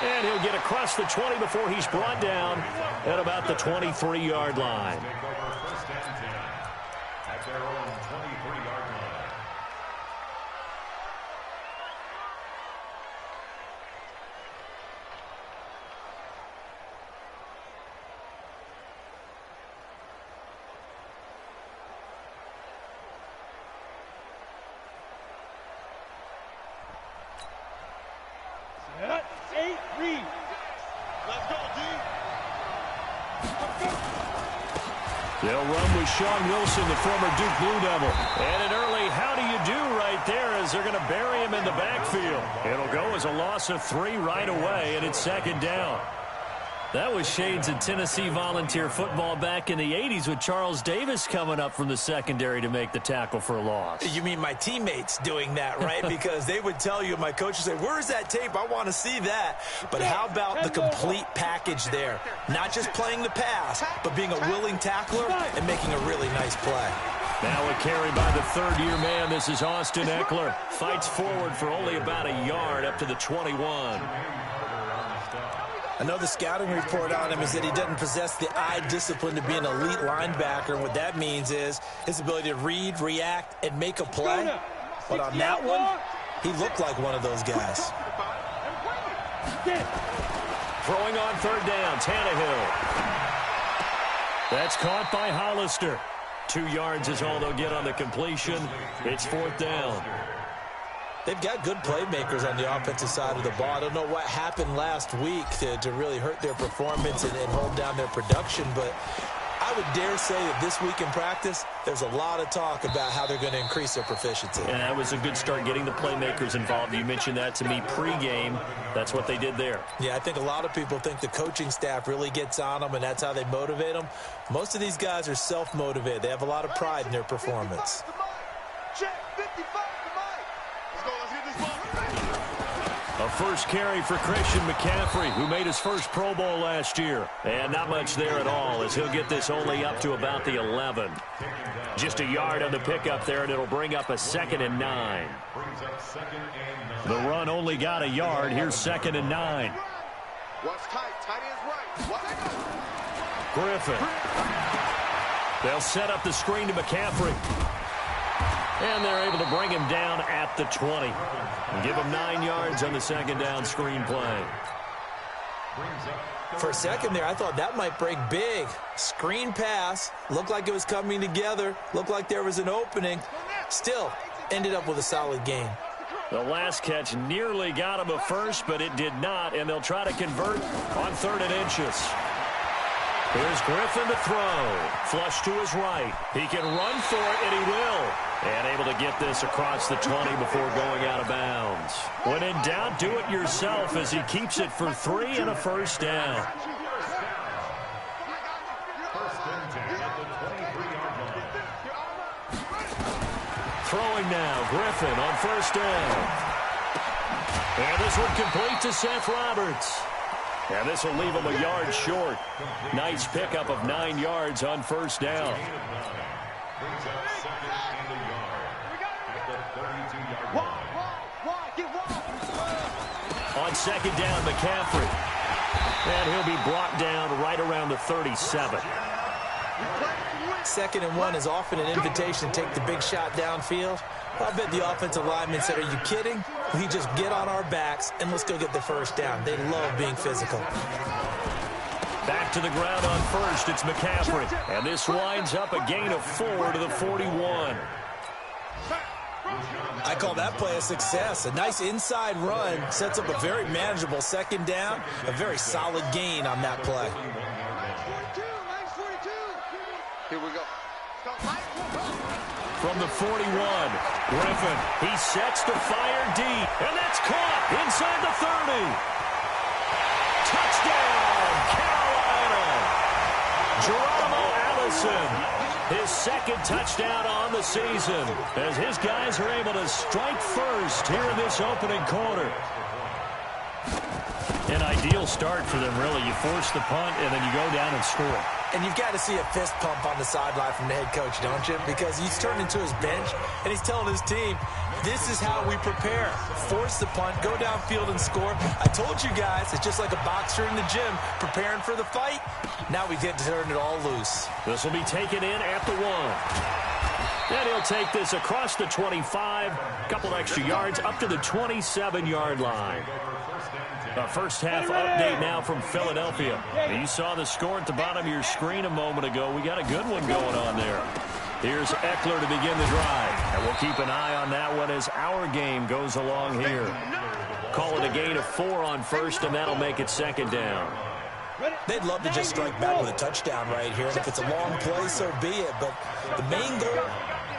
And he'll get across the 20 before he's brought down at about the 23-yard line. They'll run with Sean Wilson, the former Duke Blue Devil. And an early how do you do right there as they're going to bury him in the backfield. It'll go as a loss of 3 right away, and it's second down. That was shades of Tennessee Volunteer football back in the 80s with Charles Davis coming up from the secondary to make the tackle for a loss. You mean my teammates doing that, right? Because they would tell you, my coach would say, where's that tape? I want to see that. But how about the complete package there? Not just playing the pass, but being a willing tackler and making a really nice play. Now a carry by the third-year man. This is Austin Eckler. Fights forward for only about a yard up to the 21. I know the scouting report on him is that he doesn't possess the eye discipline to be an elite linebacker. And what that means is his ability to read, react, and make a play. But on that one, he looked like one of those guys. Throwing on third down, Tannehill. That's caught by Hollister. 2 yards is all they'll get on the completion. It's fourth down. They've got good playmakers on the offensive side of the ball. I don't know what happened last week to really hurt their performance and hold down their production, but I would dare say that this week in practice, there's a lot of talk about how they're going to increase their proficiency. And that was a good start getting the playmakers involved. You mentioned that to me pregame. That's what they did there. Yeah, I think a lot of people think the coaching staff really gets on them, and that's how they motivate them. Most of these guys are self-motivated. They have a lot of pride in their performance. A first carry for Christian McCaffrey, who made his first Pro Bowl last year. And not much there at all, as he'll get this only up to about the 11. Just a yard on the pickup there, and it'll bring up a 2nd and 9. The run only got a yard. Here's 2nd and 9. Griffin. They'll set up the screen to McCaffrey. And they're able to bring him down at the 20. And give him 9 yards on the second down screen play. For a second there, I thought that might break big. Screen pass. Looked like it was coming together. Looked like there was an opening. Still, ended up with a solid gain. The last catch nearly got him a first, but it did not. And they'll try to convert on 3rd and inches. Here's Griffin to throw. Flush to his right. He can run for it, and he will. And able to get this across the 20 before going out of bounds. When in doubt, do it yourself as he keeps it for 3 and a first down. Throwing now, Griffin on first down. And this one complete to Seth Roberts. And this will leave him a yard short. Nice pickup of 9 yards on first down. On second down, McCaffrey. And he'll be brought down right around the 37. 2nd and 1 is often an invitation to take the big shot downfield. I bet the offensive lineman said, are you kidding? We just get on our backs and let's go get the first down. They love being physical. Back to the ground on first. It's McCaffrey. And this winds up a gain of 4 to the 41. I call that play a success. A nice inside run sets up a very manageable second down. A very solid gain on that play. Here we go. From the 41, Griffin. He sets to fire deep. And that's caught inside the 30. Touchdown, Carolina. Geronimo Allison. His 2nd touchdown on the season as his guys are able to strike first here in this opening quarter. An ideal start for them, really. You force the punt, and then you go down and score. And you've got to see a fist pump on the sideline from the head coach, don't you? Because he's turned into his bench, and he's telling his team, This is how we prepare. Force the punt, go downfield and score. I told you guys, it's just like a boxer in the gym preparing for the fight. Now we get to turn it all loose. This will be taken in at the 1. And he'll take this across the 25, a couple extra yards up to the 27-yard line. A first half update now from Philadelphia. You saw the score at the bottom of your screen a moment ago. We got a good one going on there. Here's Eckler to begin the drive. And we'll keep an eye on that one as our game goes along here. Call it a gain of 4 on first, and that'll make it second down. They'd love to just strike back with a touchdown right here. And if it's a long play, so be it. But the main goal,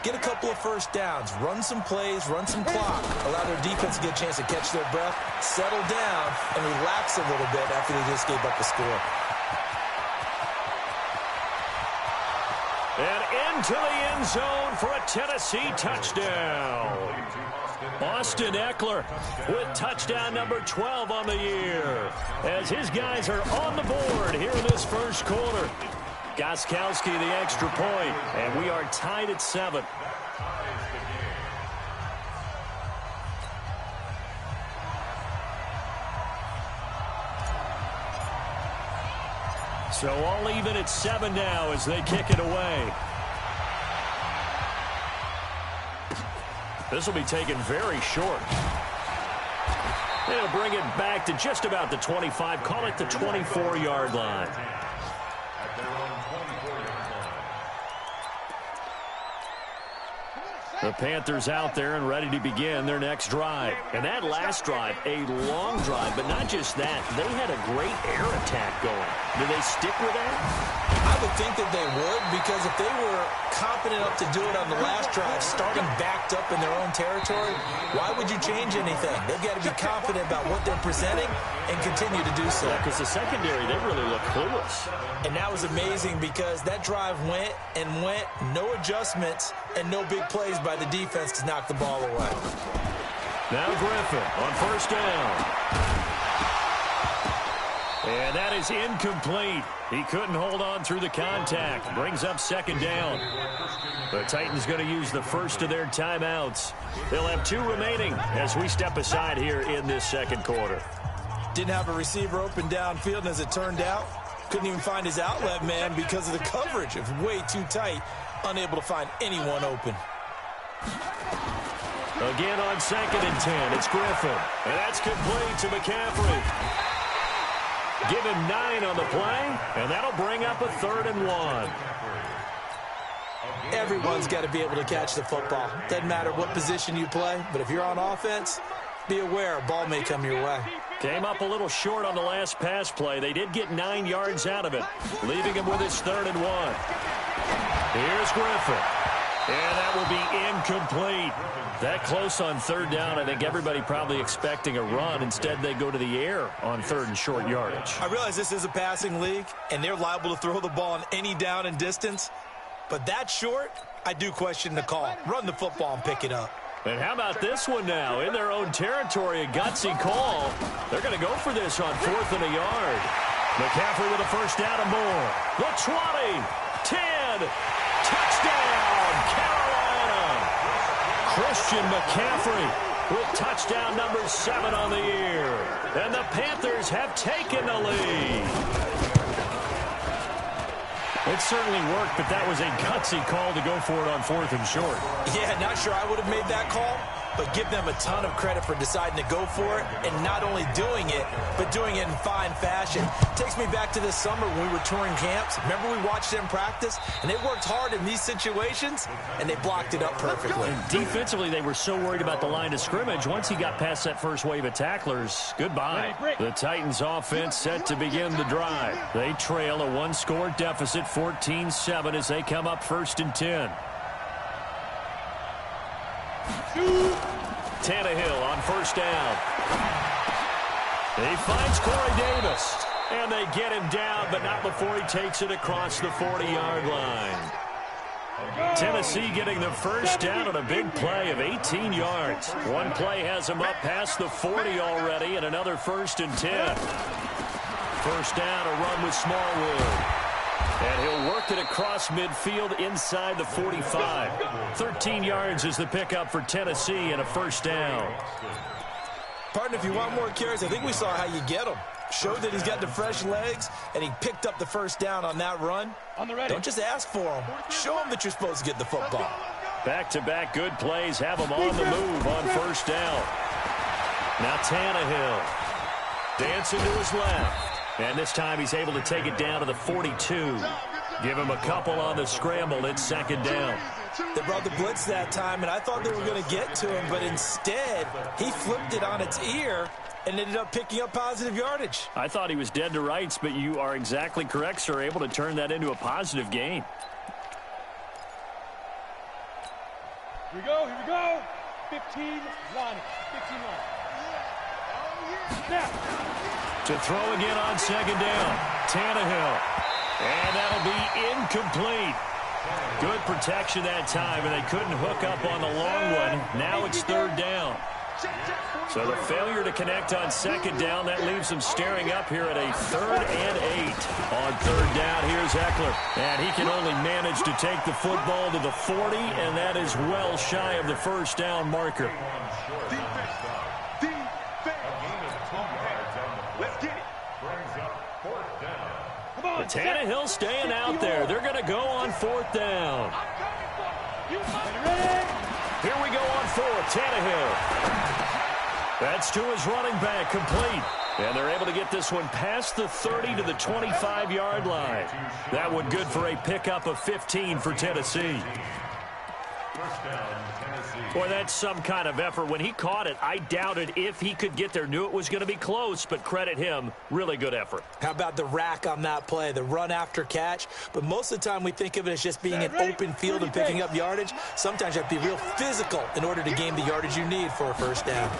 get a couple of first downs, run some plays, run some clock, allow their defense to get a chance to catch their breath, settle down, and relax a little bit after they just gave up a score. And into the end zone for a Tennessee touchdown. Austin Eckler with touchdown number 12 on the year, as his guys are on the board here in this first quarter. Gostkowski the extra point, and we are tied at 7. So all even at 7 now as they kick it away. This will be taken very short. They'll bring it back to just about the 25. Call it the 24-yard line. The Panthers out there and ready to begin their next drive. And that last drive, a long drive, but not just that. They had a great air attack going. Do they stick with that? I would think that they would, because if they were confident enough to do it on the last drive, starting backed up in their own territory, why would you change anything? They've got to be confident about what they're presenting and continue to do so. Yeah, because the secondary, they really look clueless. And that was amazing because that drive went and went, no adjustments, and no big plays by the defense to knock the ball away. Now Griffin on first down. And that is incomplete. He couldn't hold on through the contact. Brings up second down. The Titans going to use the first of their timeouts. They'll have 2 remaining as we step aside here in this second quarter. Didn't have a receiver open downfield, and as it turned out, couldn't even find his outlet man because of the coverage. It was way too tight. Unable to find anyone open. Again on 2nd and 10, it's Griffin. And that's complete to McCaffrey. Give him 9 on the play, and that'll bring up a 3rd and 1. Everyone's got to be able to catch the football. Doesn't matter what position you play, but if you're on offense, be aware a ball may come your way. Came up a little short on the last pass play. They did get 9 yards out of it, leaving him with his 3rd and 1. Here's Griffin. And that will be incomplete. That close on 3rd down, I think everybody probably expecting a run. Instead, they go to the air on 3rd and short yardage. I realize this is a passing league, and they're liable to throw the ball on any down and distance. But that short, I do question the call. Run the football and pick it up. And how about this one now? In their own territory, a gutsy call. They're going to go for this on 4th and a yard. McCaffrey with a first down and more. The 20, 10, touchdown, Carolina. Christian McCaffrey with touchdown number 7 on the year. And the Panthers have taken the lead. It certainly worked, but that was a gutsy call to go for it on 4th and short. Yeah, not sure I would have made that call, but give them a ton of credit for deciding to go for it and not only doing it, but doing it in fine fashion. Takes me back to this summer when we were touring camps. Remember we watched them practice, and they worked hard in these situations, and they blocked it up perfectly. And defensively, they were so worried about the line of scrimmage. Once he got past that first wave of tacklers, goodbye. The Titans offense set to begin the drive. They trail a 1-score deficit, 14-7, as they come up 1st and 10. Tannehill on first down. He finds Corey Davis. And they get him down, but not before he takes it across the 40-yard line. Tennessee getting the first down on a big play of 18 yards. One play has him up past the 40 already, and another 1st and 10. First down, a run with Smallwood. And he'll work it across midfield inside the 45. 13 yards is the pickup for Tennessee and a first down. Partner, if you want more carries, I think we saw how you get them. Showed that he's got the fresh legs, and he picked up the first down on that run. Don't just ask for them. Show him that you're supposed to get the football. Back-to-back good plays have him on the move on first down. Now Tannehill dancing to his left. And this time he's able to take it down to the 42. Give him a couple on the scramble. It's second down. They brought the blitz that time, and I thought they were going to get to him, but instead he flipped it on its ear and ended up picking up positive yardage. I thought he was dead to rights, but you are exactly correct, sir. Able to turn that into a positive gain. Here we go. 15-1. 15-1. Snap. To throw again on second down. Tannehill. And that'll be incomplete. Good protection that time, and they couldn't hook up on the long one. Now it's third down. So the failure to connect on second down, that leaves them staring up here at a 3rd and 8. On third down, here's Eckler. And he can only manage to take the football to the 40, and that is well shy of the first down marker. But Tannehill staying out there. They're going to go on fourth down. Here we go on fourth. Tannehill. That's to his running back, complete. And they're able to get this one past the 30 to the 25-yard line. That one good for a pickup of 15 for Tennessee. Boy, that's some kind of effort. When he caught it, I doubted if he could get there. Knew it was going to be close, but credit him. Really good effort. How about the rack on that play, the run after catch? But most of the time we think of it as just being an open field and picking up yardage. Sometimes you have to be real physical in order to gain the yardage you need for a first down.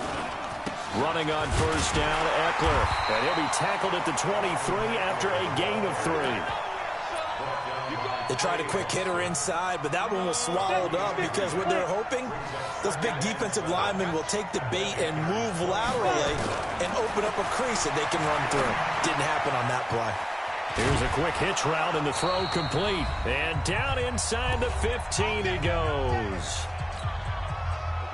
Running on first down, Eckler. And he'll be tackled at the 23 after a gain of 3. They tried a quick hitter inside, but that one was swallowed up because what they're hoping, those big defensive linemen will take the bait and move laterally and open up a crease that they can run through. Didn't happen on that play. Here's a quick hitch route and the throw complete. And down inside the 15 he goes.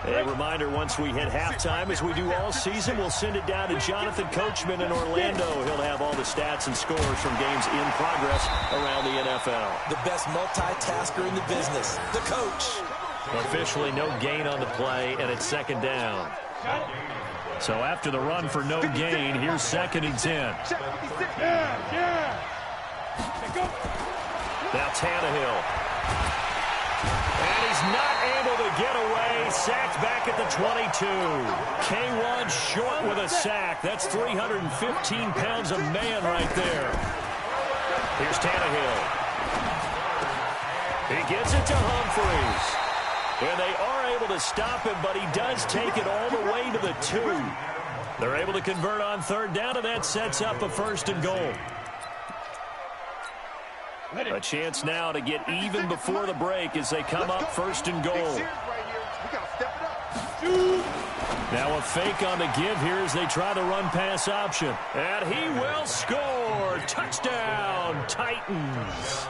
A reminder, once we hit halftime, as we do all season, we'll send it down to Jonathan Coachman in Orlando. He'll have all the stats and scores from games in progress around the NFL. The best multitasker in the business, the coach. Officially no gain on the play, and it's second down. So after the run for no gain, here's 2nd and 10. Now Tannehill. And he's not able to get away. Sacked back at the 22. K1 short with a sack. That's 315 pounds of man right there. Here's Tannehill. He gets it to Humphries. And they are able to stop him, but he does take it all the way to the 2. They're able to convert on third down, and that sets up a 1st and goal. A chance now to get even before the break as they come up 1st and goal. Now a fake on the give here as they try the run-pass option. And he will score. Touchdown, Titans.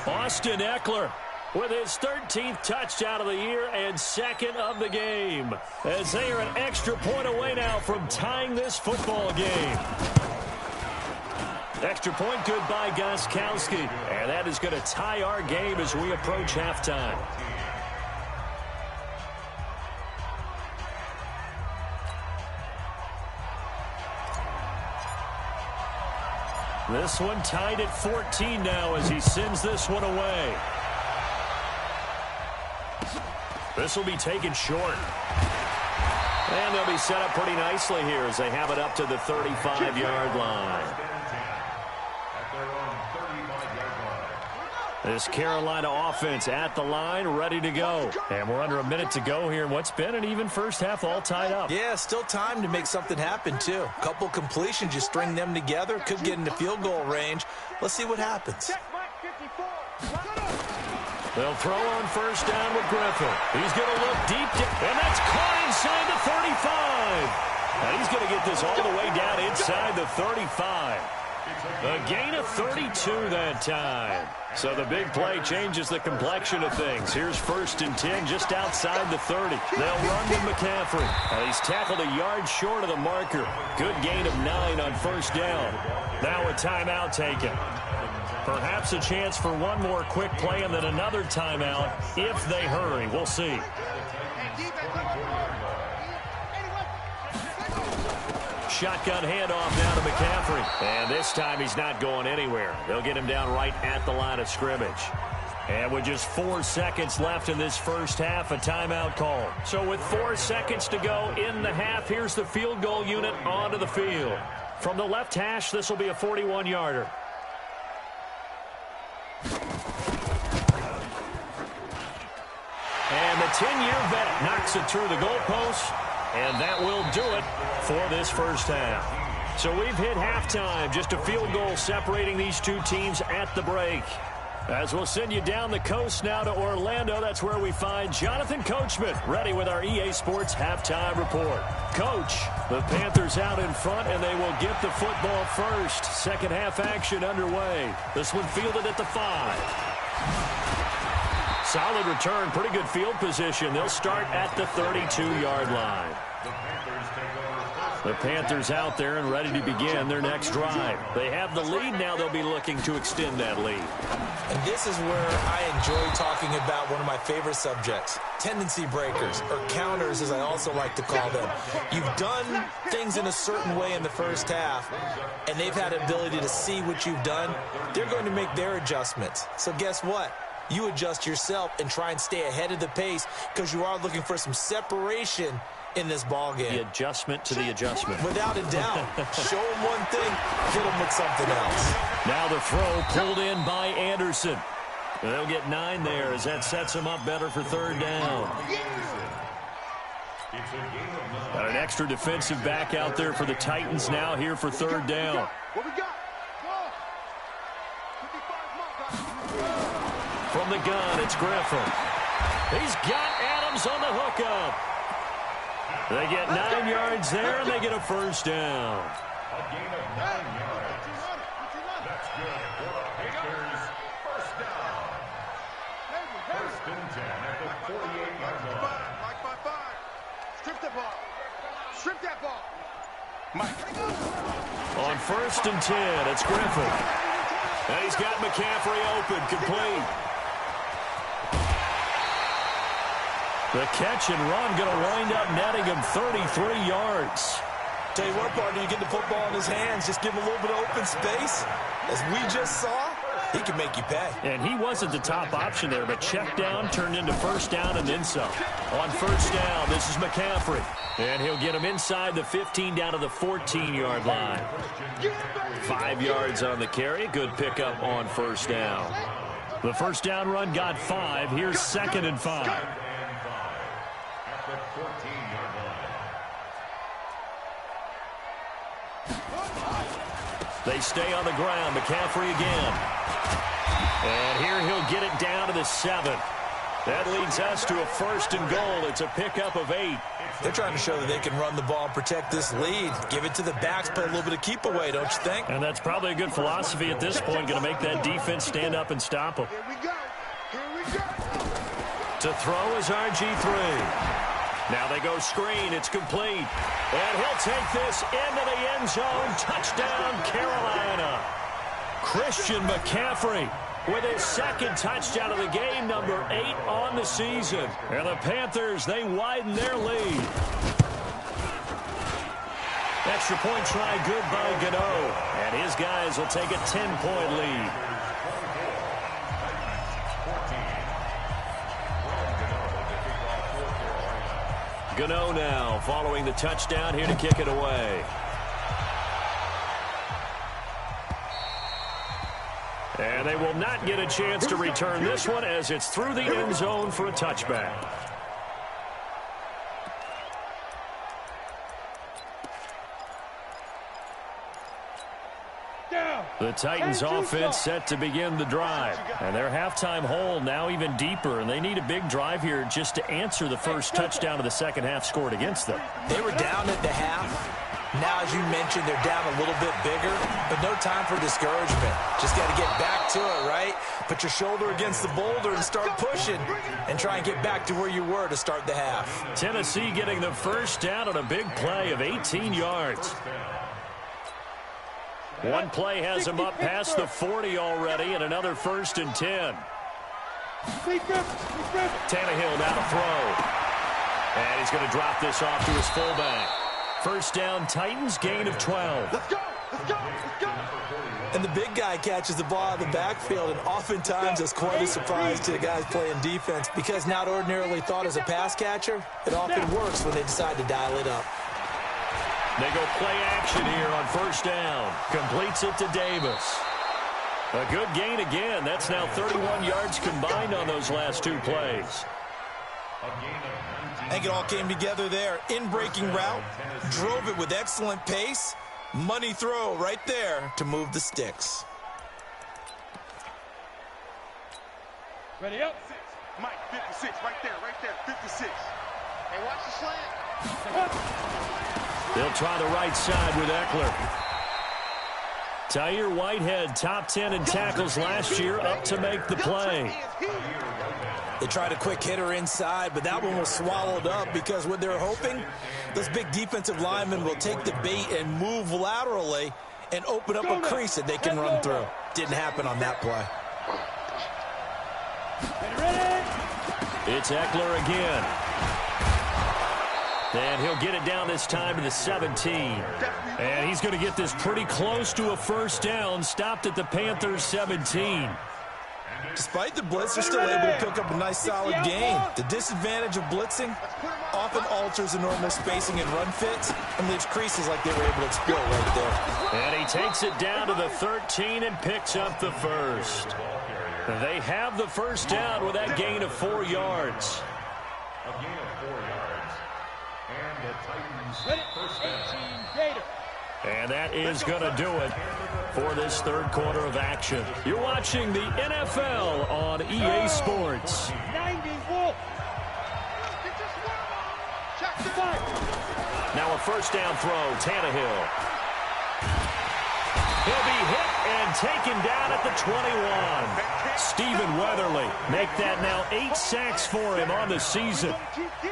Austin Eckler with his 13th touchdown of the year and 2nd of the game. As they are an extra point away now from tying this football game. Extra point good by Gostkowski. And that is going to tie our game as we approach halftime. This one tied at 14 now as he sends this one away. This will be taken short. And they'll be set up pretty nicely here as they have it up to the 35-yard line. This Carolina offense at the line, ready to go. And we're under a minute to go here in what's been an even first half, all tied up. Yeah, still time to make something happen, too. A couple completions, you string them together, could get into field goal range. Let's see what happens. They'll throw on first down with Griffin. He's going to look deep, and that's caught inside the 35. And he's going to get this all the way down inside the 35. A gain of 32 that time. So the big play changes the complexion of things. Here's 1st and 10 just outside the 30. They'll run to McCaffrey. He's tackled a yard short of the marker. Good gain of 9 on 1st down. Now a timeout taken. Perhaps a chance for one more quick play and then another timeout if they hurry. We'll see. Shotgun handoff now to McCaffrey. And this time he's not going anywhere. They'll get him down right at the line of scrimmage. And with just 4 seconds left in this first half, a timeout call. So with 4 seconds to go in the half, here's the field goal unit onto the field. From the left hash, this will be a 41-yarder. And the 10-year vet knocks it through the goalpost. And that will do it for this first half. So we've hit halftime. Just a field goal separating these two teams at the break. As we'll send you down the coast now to Orlando, that's where we find Jonathan Coachman ready with our EA Sports halftime report. Coach, the Panthers out in front, and they will get the football first. Second half action underway. This one fielded at the 5. Solid return, pretty good field position. They'll start at the 32-yard line. The Panthers out there and ready to begin their next drive. They have the lead now. They'll be looking to extend that lead. And this is where I enjoy talking about one of my favorite subjects, tendency breakers, or counters as I also like to call them. You've done things in a certain way in the first half, and they've had ability to see what you've done. They're going to make their adjustments. So guess what? You adjust yourself and try and stay ahead of the pace because you are looking for some separation in this ball game. The adjustment to the adjustment. Without a doubt. Show them one thing, hit them with something else. Now the throw pulled in by Anderson. They'll get 9 there as that sets them up better for 3rd down. Got an extra defensive back out there for the Titans now here for 3rd down. What we got? From the gun, it's Griffin. He's got Adams on the hookup. They get 9 yards there, and they get a 1st down. A gain of 9 yards. That's good. First down. 1st and 10 at the 48-yard line. Mike by 5. Strip the ball. Strip that ball. Mike. On 1st and 10, it's Griffin. And he's got McCaffrey open, complete. The catch and run going to wind up netting him 33 yards. Tell you what, partner, you get the football in his hands, just give him a little bit of open space. As we just saw, he can make you pay. And he wasn't the top option there, but check down turned into 1st down and then some. On 1st down, this is McCaffrey. And he'll get him inside the 15 down to the 14-yard line. 5 yards on the carry. Good pickup on 1st down. The 1st down run got 5. Here's 2nd and 5. They stay on the ground. McCaffrey again. And here he'll get it down to the 7. That leads us to a 1st and goal. It's a pickup of 8. They're trying to show that they can run the ball and protect this lead. Give it to the backs, play a little bit of keep away, don't you think? And that's probably a good philosophy at this point. Going to make that defense stand up and stop them. Here we go. Here we go. To throw is RG3. Now they go screen. It's complete. And he'll take this into the end zone. Touchdown, Carolina. Christian McCaffrey with his 2nd touchdown of the game, number 8 on the season. And the Panthers, they widen their lead. Extra point try good by Gano. And his guys will take a 10-point lead. Gano now following the touchdown here to kick it away. And they will not get a chance to return this one as it's through the end zone for a touchback. The Titans offense set to begin the drive. And their halftime hole now even deeper. And they need a big drive here just to answer the first touchdown of the second half scored against them. They were down at the half. Now, as you mentioned, they're down a little bit bigger, but no time for discouragement. Just got to get back to it, right? Put your shoulder against the boulder and start pushing and try and get back to where you were to start the half. Tennessee getting the first down on a big play of 18 yards. One play has him up past the 40 already, and another 1st and 10. Tannehill now to throw. And he's going to drop this off to his fullback. First down, Titans, gain of 12. Let's go. Let's go. Let's go. And the big guy catches the ball out of the backfield, and oftentimes that's quite a surprise to the guys playing defense, because not ordinarily thought as a pass catcher, it often works when they decide to dial it up. They go play action here on first down. Completes it to Davis. A good gain again. That's now 31 yards combined on those last 2 plays. I think it all came together there. In-breaking route, drove it with excellent pace. Money throw right there to move the sticks. Ready up. Mike, 56, right there, 56. Hey, watch the slant. They'll try the right side with Eckler. Tyre Whitehead, top 10 in tackles last year, up to make the play. They tried a quick hitter inside, but that one was swallowed up because what they're hoping, those big defensive linemen will take the bait and move laterally and open up a crease that they can run through. Didn't happen on that play. It's Eckler again. And he'll get it down this time to the 17. And he's going to get this pretty close to a first down, stopped at the Panthers' 17. Despite the blitz, they're still able to pick up a nice solid gain. The disadvantage of blitzing often alters the normal spacing and run fits and leaves creases like they were able to exploit right there. And he takes it down to the 13 and picks up the first. They have the first down with that gain of 4 yards. A gain of 4 yards. And the Titans first down. And that is going to do it for this third quarter of action. You're watching the NFL on EA Sports. Now a first down throw, Tannehill. He'll be hit and taken down at the 21. Stephen Weatherly make that now 8 sacks for him on the season.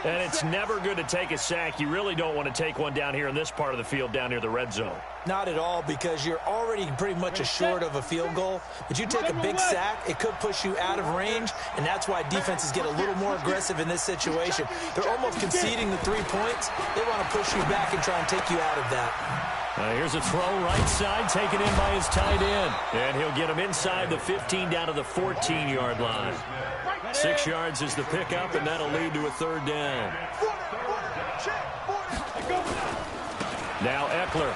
And it's never good to take a sack. You really don't want to take one down here in this part of the field, down near the red zone. Not at all, because you're already pretty much assured of a field goal. But you take a big sack, it could push you out of range, and that's why defenses get a little more aggressive in this situation. They're almost conceding the 3 points. They want to push you back and try and take you out of that. Here's a throw right side, taken in by his tight end. And he'll get him inside the 15 down to the 14-yard line. 6 yards is the pickup, and that'll lead to a third down. Now Eckler.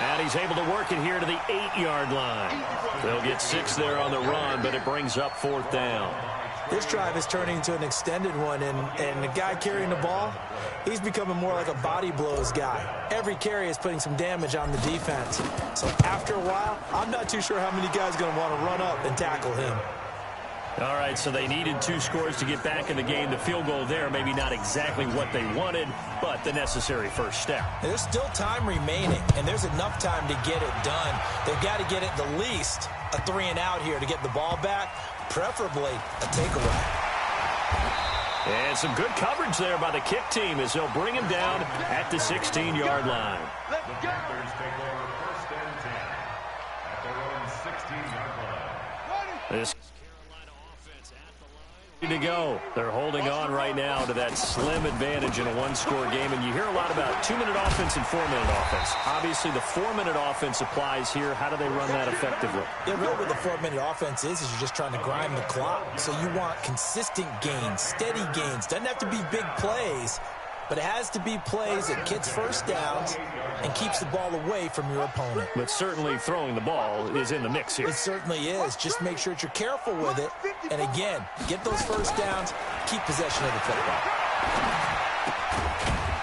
And he's able to work it here to the 8-yard line. They'll get 6 there on the run, but it brings up 4th down. This drive is turning into an extended one, and the guy carrying the ball, he's becoming more like a body blows guy. Every carry is putting some damage on the defense. So after a while, I'm not too sure how many guys are going to want to run up and tackle him. All right, so they needed 2 scores to get back in the game. The field goal there, maybe not exactly what they wanted, but the necessary first step. And there's still time remaining, and there's enough time to get it done. They've got to get at the least a 3-and-out here to get the ball back, preferably a takeaway. And some good coverage there by the kick team as they'll bring him down at the 16-yard line. The Panthers take over first and 10 at their own 16-yard line. This Carolina offense at the line. Ready to go. They're holding on right now to that slim advantage in a 1-score game. And you hear a lot about 2-minute offense and 4-minute offense. Obviously, the 4-minute offense applies here. How do they run that effectively? Yeah, really what the 4-minute offense is you're just trying to grind the clock. So you want consistent gains, steady gains. Doesn't have to be big plays, but it has to be plays that gets first downs and keeps the ball away from your opponent. But certainly throwing the ball is in the mix here. It certainly is. Just make sure that you're careful with it. And again, get those first downs, keep possession of the football.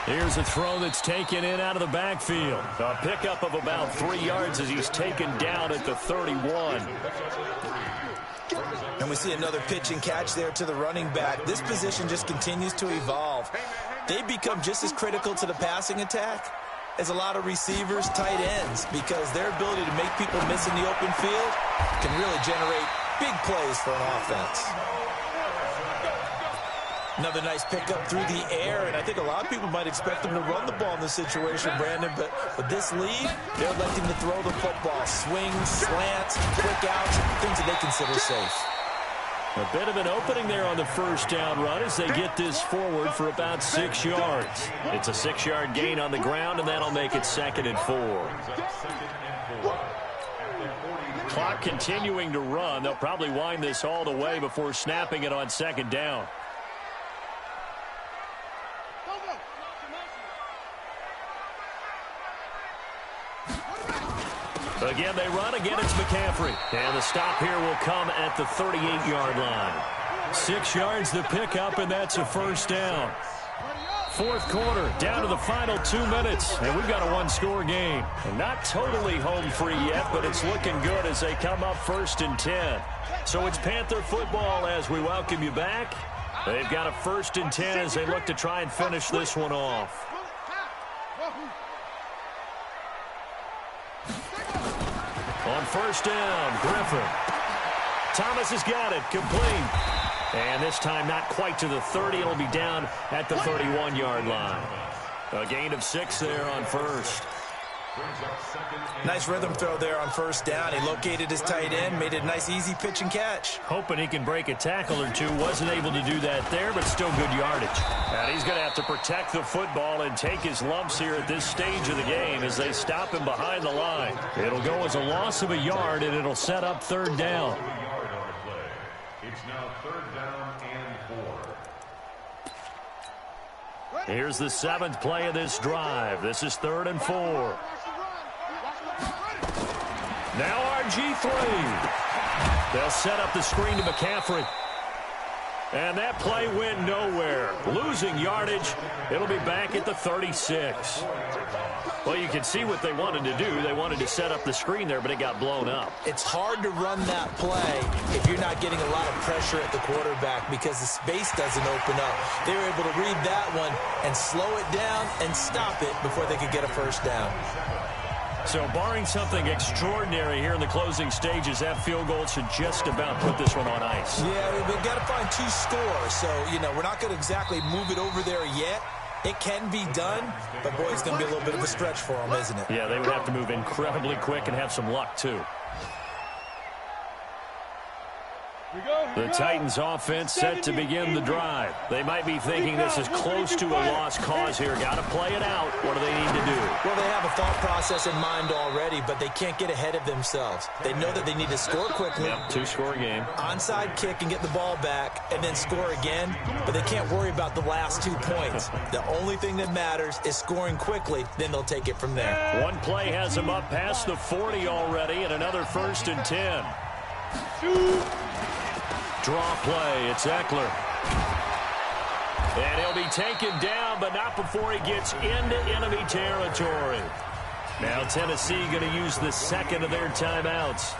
Here's a throw that's taken in out of the backfield. A pickup of about 3 yards as he's taken down at the 31. And we see another pitch and catch there to the running back. This position just continues to evolve. they become just as critical to the passing attack as a lot of receivers, tight ends, because their ability to make people miss in the open field can really generate big plays for an offense. Another nice pickup through the air, and I think a lot of people might expect them to run the ball in this situation, Brandon, but with this lead, they're electing to throw the football. Swings, slants, quick outs, things that they consider safe. A bit of an opening there on the first down run as they get this forward for about 6 yards. It's a 6-yard gain on the ground, and that'll make it 2nd and 4. Clock continuing to run. They'll probably wind this all the way before snapping it on 2nd down. Again, they run. Again, it's McCaffrey. And the stop here will come at the 38-yard line. 6 yards the pickup, and that's a first down. 4th quarter, down to the final 2 minutes, and we've got a 1-score game. And not totally home free yet, but it's looking good as they come up 1st and 10. So it's Panther football as we welcome you back. They've got a 1st and 10 as they look to try and finish this one off. On 1st down, Griffin. Thomas has got it, complete. And this time not quite to the 30. It'll be down at the 31-yard line. A gain of 6 there on 1st. Nice rhythm throw there on 1st down. He located his tight end, made it a nice easy pitch and catch. Hoping he can break a tackle or two. Wasn't able to do that there, but still good yardage. And he's going to have to protect the football and take his lumps here at this stage of the game as they stop him behind the line. It'll go as a loss of a yard, and it'll set up 3rd down. It's now 3rd down and 4. Here's the 7th play of this drive. This is 3rd and 4. Now RG3. They'll set up the screen to McCaffrey. And that play went nowhere. Losing yardage. It'll be back at the 36. Well, you can see what they wanted to do. They wanted to set up the screen there, but it got blown up. It's hard to run that play if you're not getting a lot of pressure at the quarterback because the space doesn't open up. They were able to read that one and slow it down and stop it before they could get a 1st down. So barring something extraordinary here in the closing stages, that field goal should just about put this one on ice. Yeah, we've got to find 2 scores. So, we're not going to exactly move it over there yet. It can be done, but, boy, it's going to be a little bit of a stretch for them, isn't it? Yeah, they would have to move incredibly quick and have some luck, too. The Titans offense set to begin the drive. They might be thinking this is close to a lost cause here. Got to play it out. What do they need to do? Well, they have a thought process in mind already, but they can't get ahead of themselves. They know that they need to score quickly. Yep, 2-score game. Onside kick and get the ball back and then score again, but they can't worry about the last 2 points. The only thing that matters is scoring quickly, then they'll take it from there. One play has them up past the 40 already, and another 1st and 10. Draw play, it's Eckler. And he'll be taken down, but not before he gets into enemy territory. Now Tennessee going to use the 2nd of their timeouts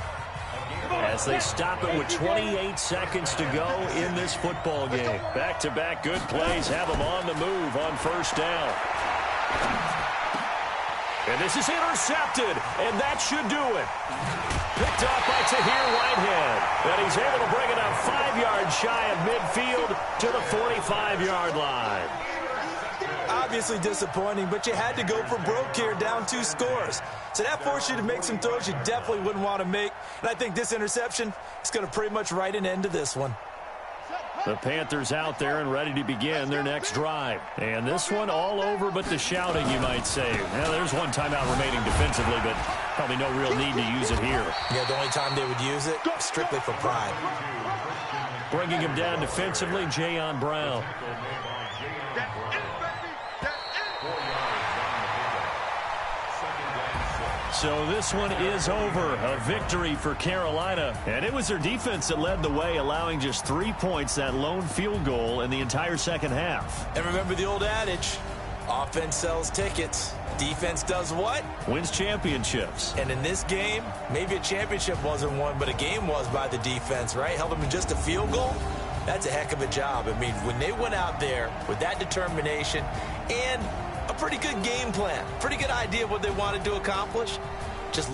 as they stop it with 28 seconds to go in this football game. Back-to-back good plays have them on the move on 1st down. And this is intercepted, and that should do it. Picked off by Tahir Whitehead. And he's able to bring it up 5 yards shy of midfield to the 45-yard line. Obviously disappointing, but you had to go for broke here, down 2 scores. So that forced you to make some throws you definitely wouldn't want to make. And I think this interception is going to pretty much write an end to this one. The Panthers out there and ready to begin their next drive. And this one all over but the shouting, you might say. Now, there's one timeout remaining defensively, but probably no real need to use it here. Yeah, the only time they would use it, strictly for pride. Bringing him down defensively, Jayon Brown. So this one is over. A victory for Carolina. And it was their defense that led the way, allowing just 3 points, that lone field goal in the entire second half. And remember the old adage, offense sells tickets. Defense does what? Wins championships. And in this game, maybe a championship wasn't won, but a game was by the defense, right? Held them to just a field goal. That's a heck of a job. I mean, when they went out there with that determination and a pretty good game plan, pretty good idea of what they wanted to accomplish, just